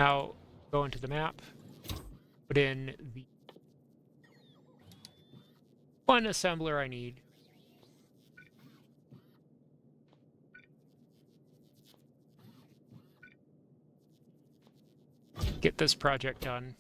Now, go into the map, put in the one assembler I need. Get this project done.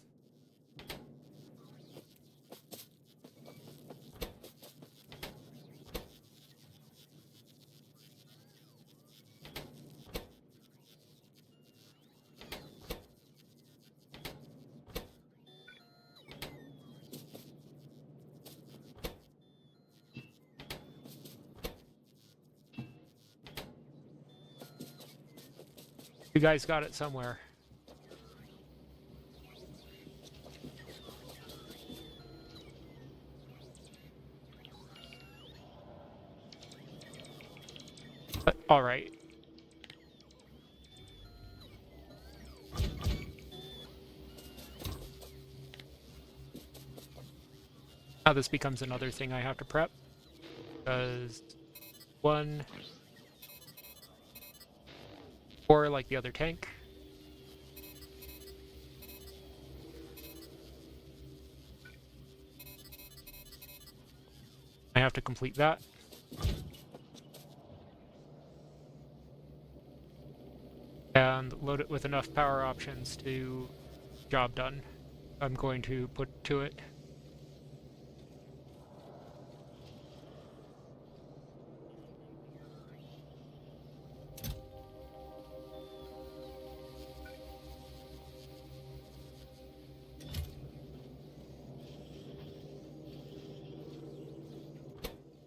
You guys got it somewhere. All right. Now this becomes another thing I have to prep. Because one, or like the other tank. I have to complete that. And load it with enough power options to job done. I'm going to put to it.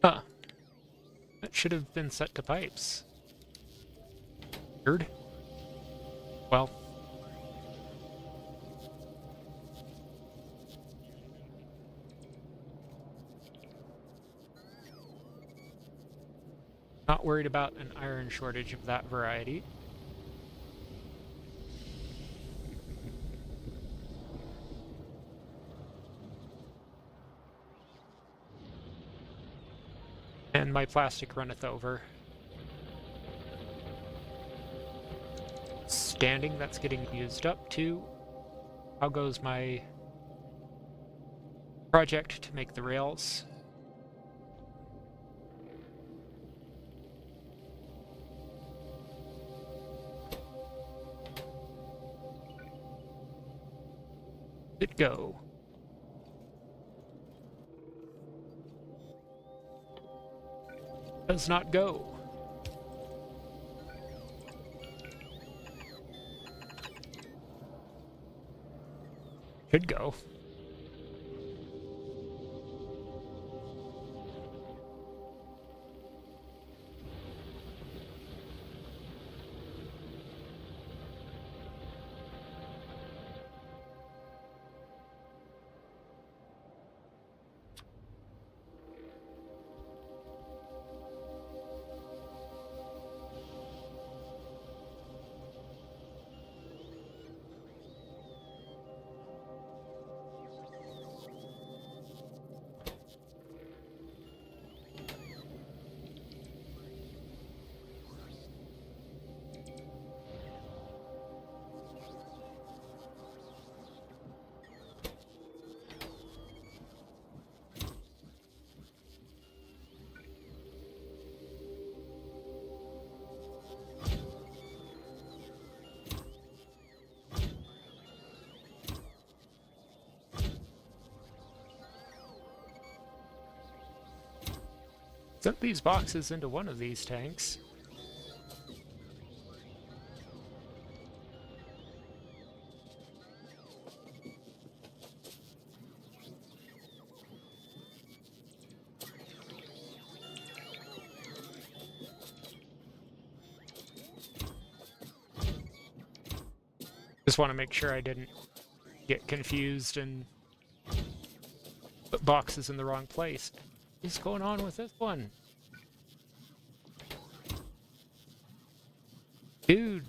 Huh. That should have been set to pipes. Weird. Well. Not worried about an iron shortage of that variety. And my plastic runneth over. Standing, that's getting used up too. How goes my project to make the rails? It go. Does not go. Should go. Sent these boxes into one of these tanks. Just want to make sure I didn't get confused and put boxes in the wrong place. What's going on with this one? Dude.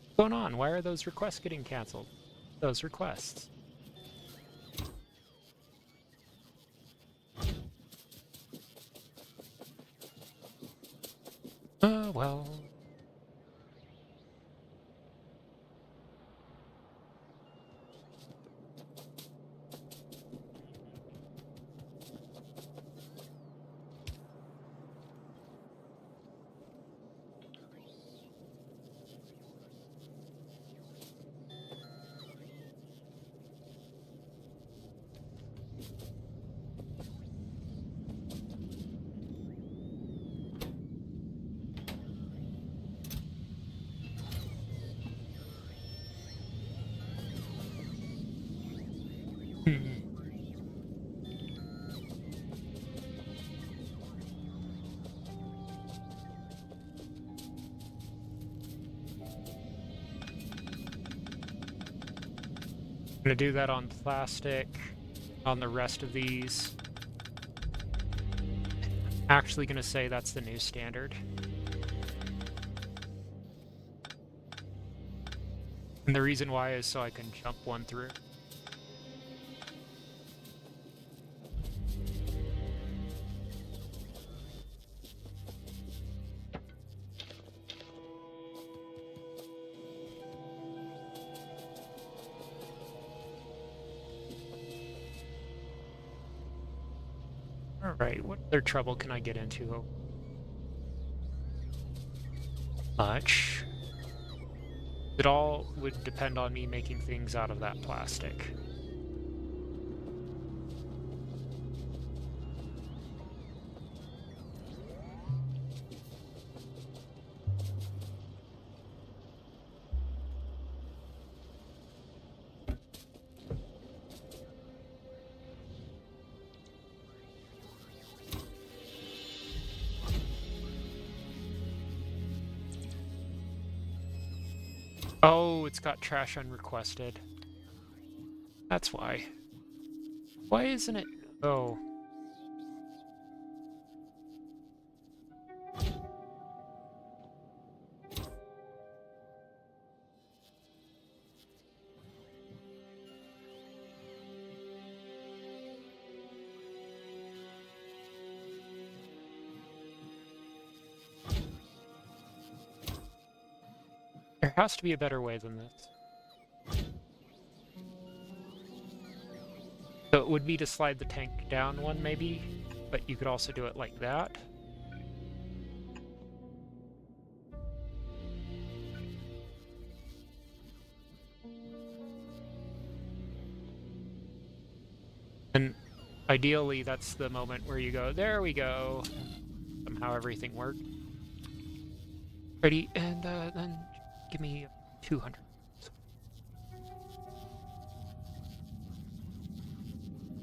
What's going on? Why are those requests getting canceled? Those requests. Well. Hmm. I'm gonna do that on plastic, on the rest of these. Actually gonna say that's the new standard. And the reason why is so I can jump one through. Alright, what other trouble can I get into? Much. It all would depend on me making things out of that plastic. Oh, it's got trash unrequested. That's why. Why isn't it? Oh. There has to be a better way than this. So it would be to slide the tank down one, maybe, but you could also do it like that. And ideally, that's the moment where you go, there we go. Somehow everything worked. Ready, and then give me 200.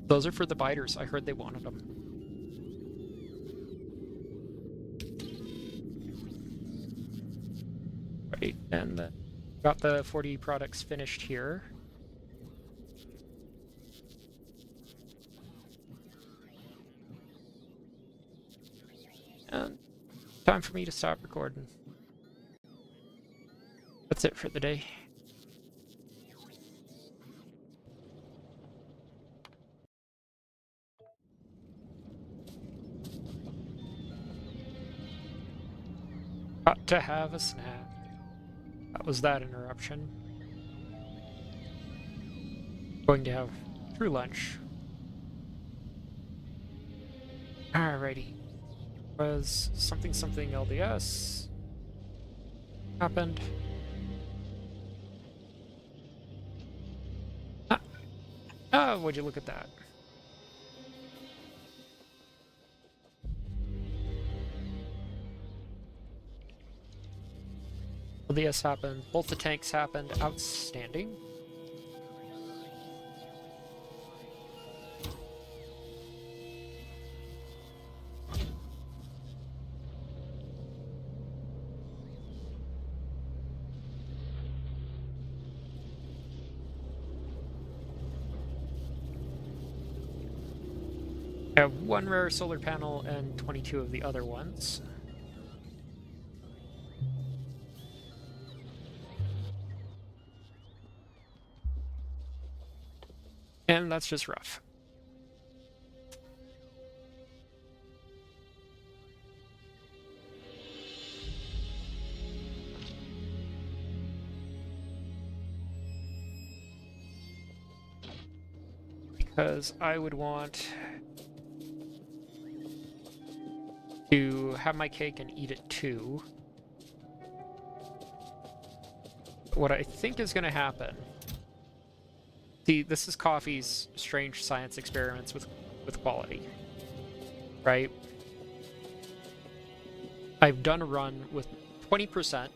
Those are for the biters. I heard they wanted them. Right, and got the 40 products finished here. And time for me to stop recording. That's it for the day. Got to have a snack. That was that interruption. Going to have true lunch. Alrighty. Was something LDS happened. Oh, would you look at that? LDS happened. Both the tanks happened. Outstanding. I have one rare solar panel and 22 of the other ones. And that's just rough. Because I would want to have my cake and eat it too. What I think is going to happen... See, this is Coffee's strange science experiments with quality, right? I've done a run with 20%.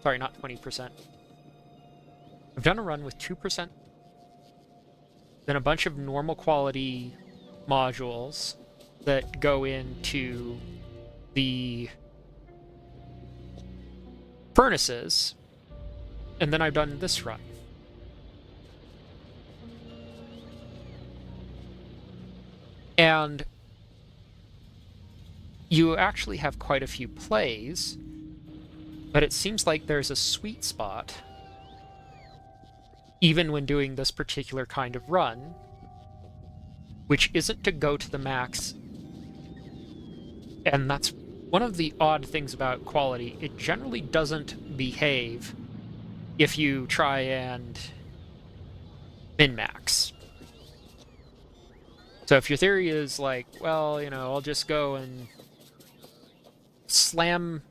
Sorry, not 20%. I've done a run with 2%. then a bunch of normal quality modules that go into the furnaces, and then I've done this run. And you actually have quite a few plays, but it seems like there's a sweet spot, even when doing this particular kind of run, which isn't to go to the max. And that's one of the odd things about quality. It generally doesn't behave if you try and min-max. So if your theory is like, well, you know, I'll just go and slam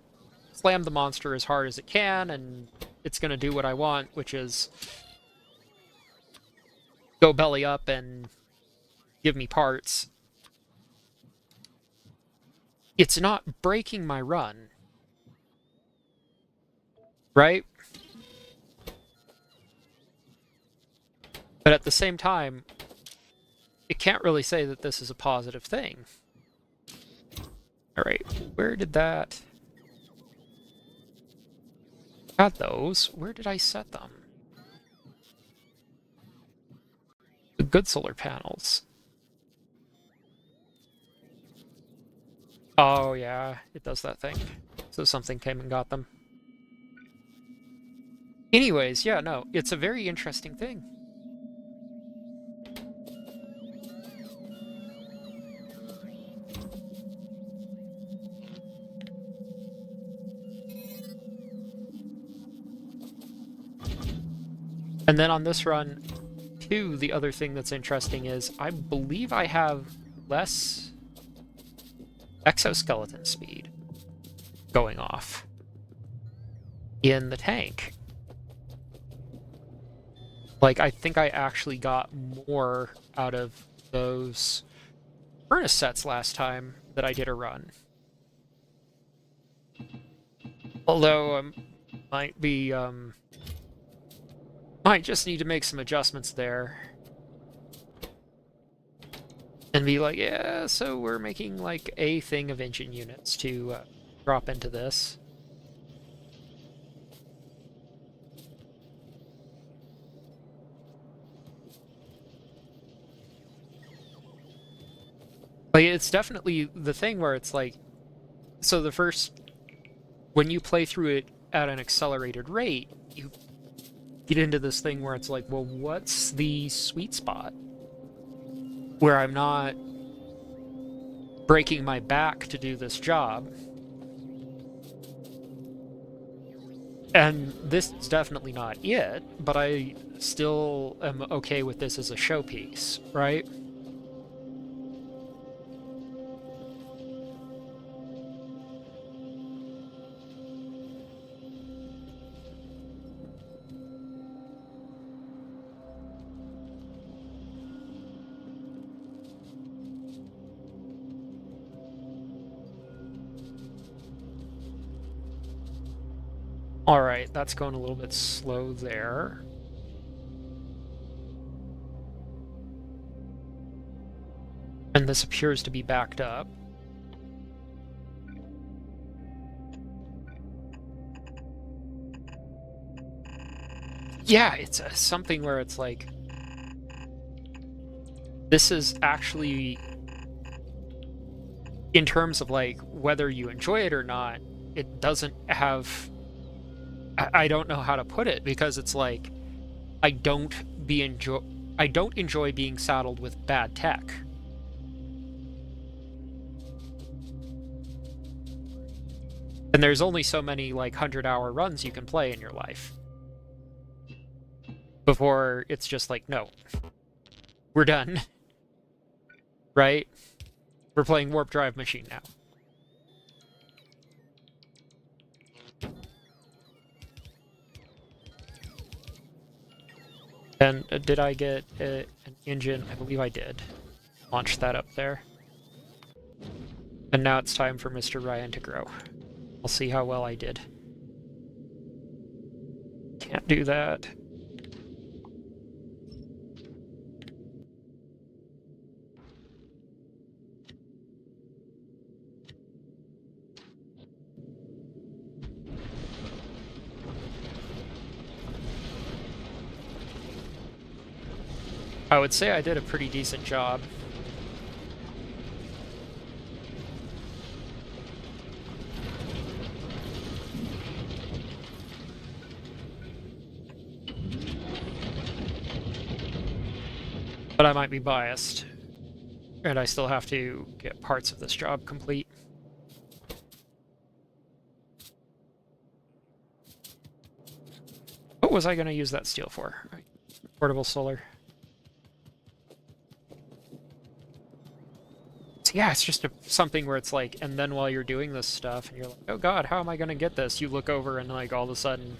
the monster as hard as it can, and it's going to do what I want, which is go belly up and give me parts. It's not breaking my run, right? But at the same time, it can't really say that this is a positive thing. All right, where did that... Got those. Where did I set them? The good solar panels. Oh, yeah, it does that thing. So something came and got them. Anyways, yeah, no, it's a very interesting thing. And then on this run, too, the other thing that's interesting is I believe I have less exoskeleton speed going off in the tank. Like, I think I actually got more out of those furnace sets last time that I did a run. Although, might be, might just need to make some adjustments there. And be like, yeah, so we're making, like, a thing of engine units to drop into this. Like, it's definitely the thing where it's like, so the first, when you play through it at an accelerated rate, you get into this thing where it's like, well, what's the sweet spot where I'm not breaking my back to do this job? And this is definitely not it, but I still am okay with this as a showpiece, right? Alright, that's going a little bit slow there. And this appears to be backed up. Yeah, it's something where it's like, this is actually, in terms of like whether you enjoy it or not, it doesn't have, I don't know how to put it, because it's like, I don't enjoy being saddled with bad tech. And there's only so many like 100-hour runs you can play in your life before it's just like, no, we're done. Right? We're playing Warp Drive Machine now. And did I get an engine? I believe I did. Launch that up there. And now it's time for Mr. Ryan to grow. I'll see how well I did. Can't do that. I would say I did a pretty decent job. But I might be biased. And I still have to get parts of this job complete. What was I going to use that steel for? Portable solar. So yeah, it's just something where it's like, and then while you're doing this stuff, and you're like, oh god, how am I going to get this? You look over and like all of a sudden,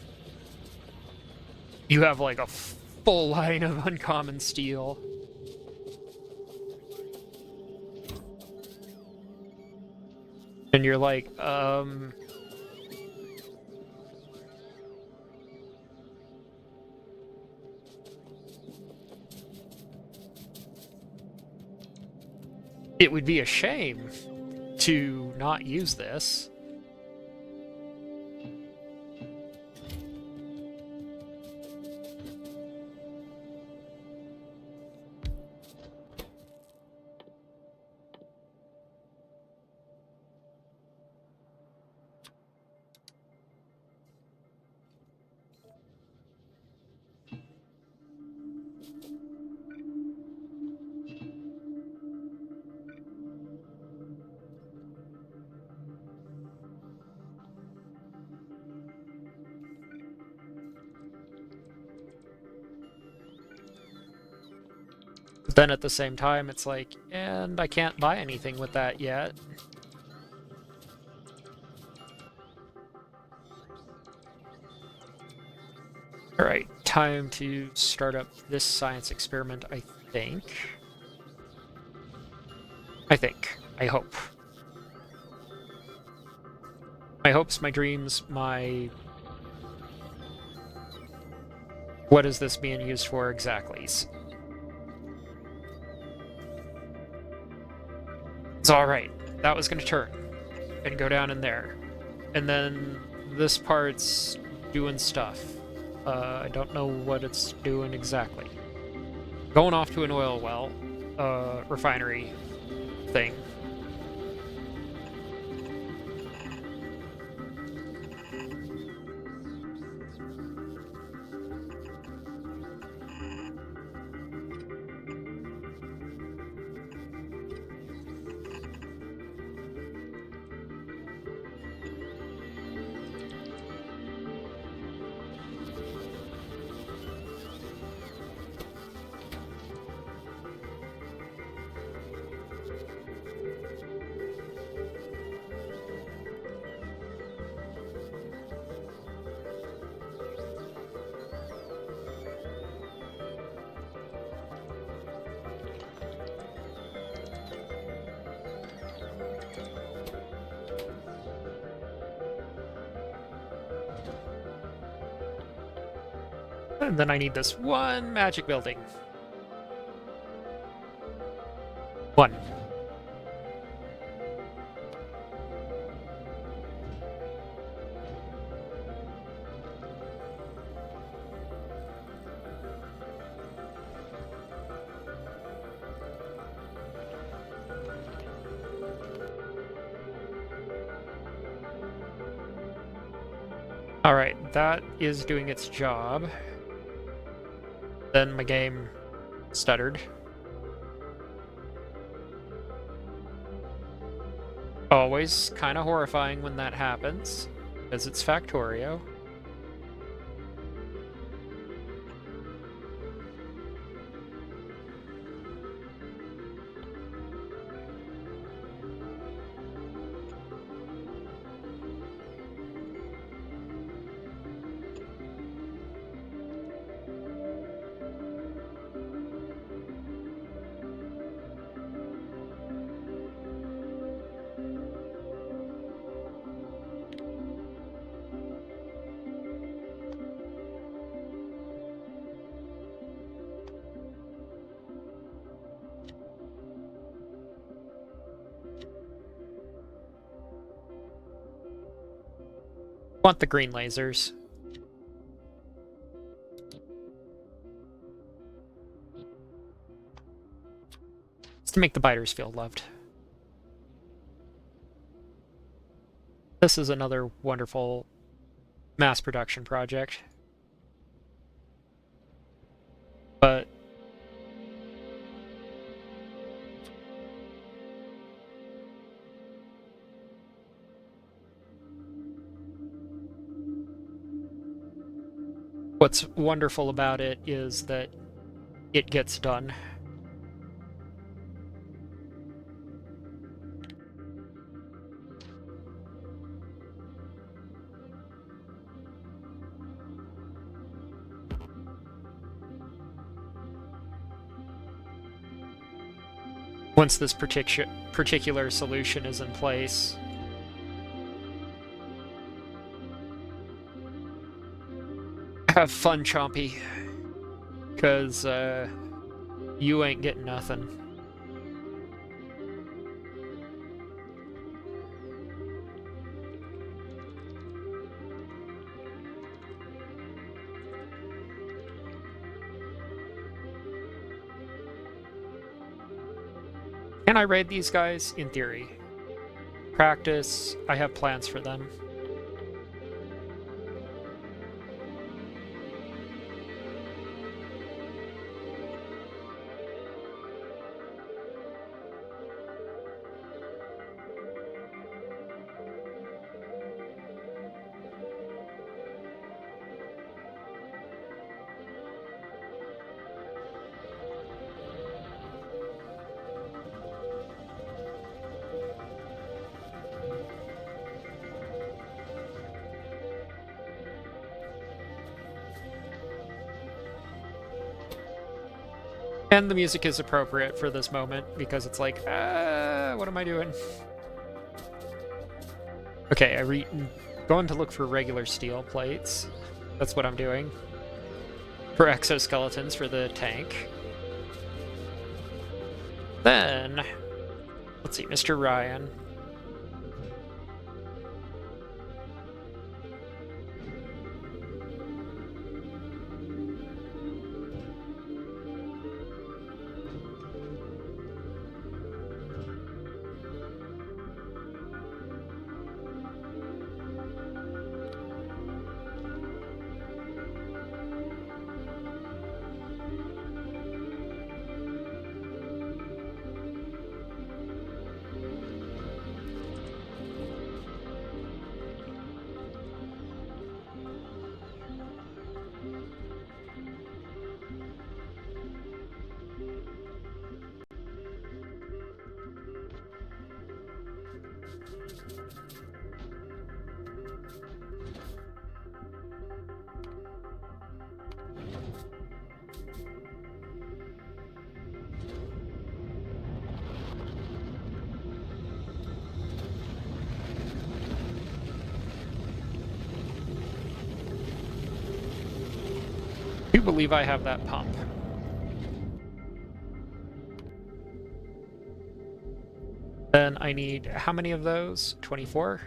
you have like a full line of uncommon steel. And you're like, it would be a shame to not use this. But then at the same time, it's like, and I can't buy anything with that yet. Alright, time to start up this science experiment, I think. I hope. My hopes, my dreams, my... What is this being used for exactly? It's alright. That was gonna turn and go down in there. And then this part's doing stuff. I don't know what it's doing exactly. Going off to an oil well, refinery thing. And then I need this one magic building. One. Alright, that is doing its job. Then my game stuttered. Always kind of horrifying when that happens, because it's Factorio. Want the green lasers. to make the biters feel loved. This is another wonderful mass production project. But what's wonderful about it is that it gets done. Once this particular solution is in place. Have fun, Chompy. Because, you ain't getting nothing. Can I raid these guys? In theory. Practice, I have plans for them. And the music is appropriate for this moment, because it's like, what am I doing? Okay, I'm going to look for regular steel plates. That's what I'm doing. For exoskeletons for the tank. Then, let's see, Mr. Ryan. I do believe I have that pump. Then I need how many of those? 24?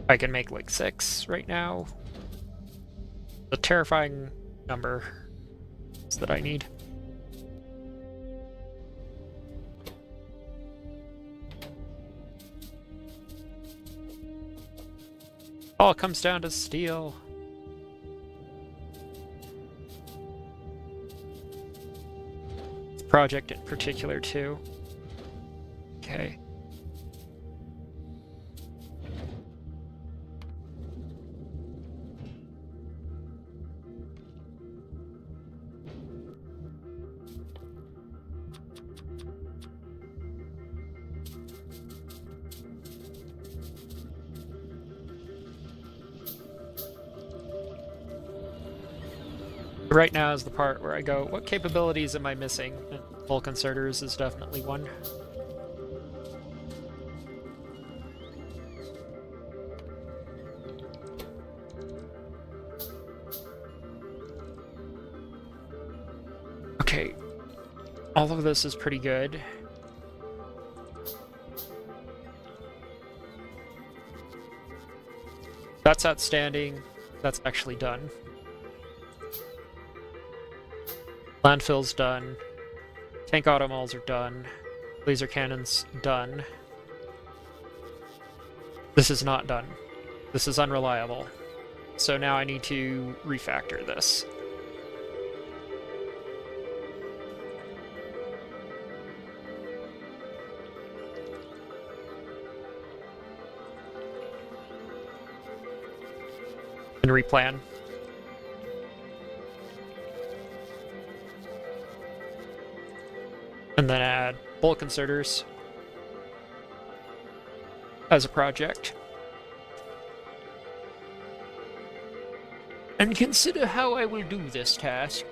I can make like 6 right now. The terrifying number that I need. All comes down to steel. Project in particular too. Okay. Right now is the part where I go, what capabilities am I missing? And full concerters is definitely one. Okay, all of this is pretty good. That's outstanding. That's actually done. Landfill's done. Tank automals are done. Laser cannons done. This is not done. This is unreliable. So now I need to refactor this. And replan. And then add bulk inserters as a project. And consider how I will do this task.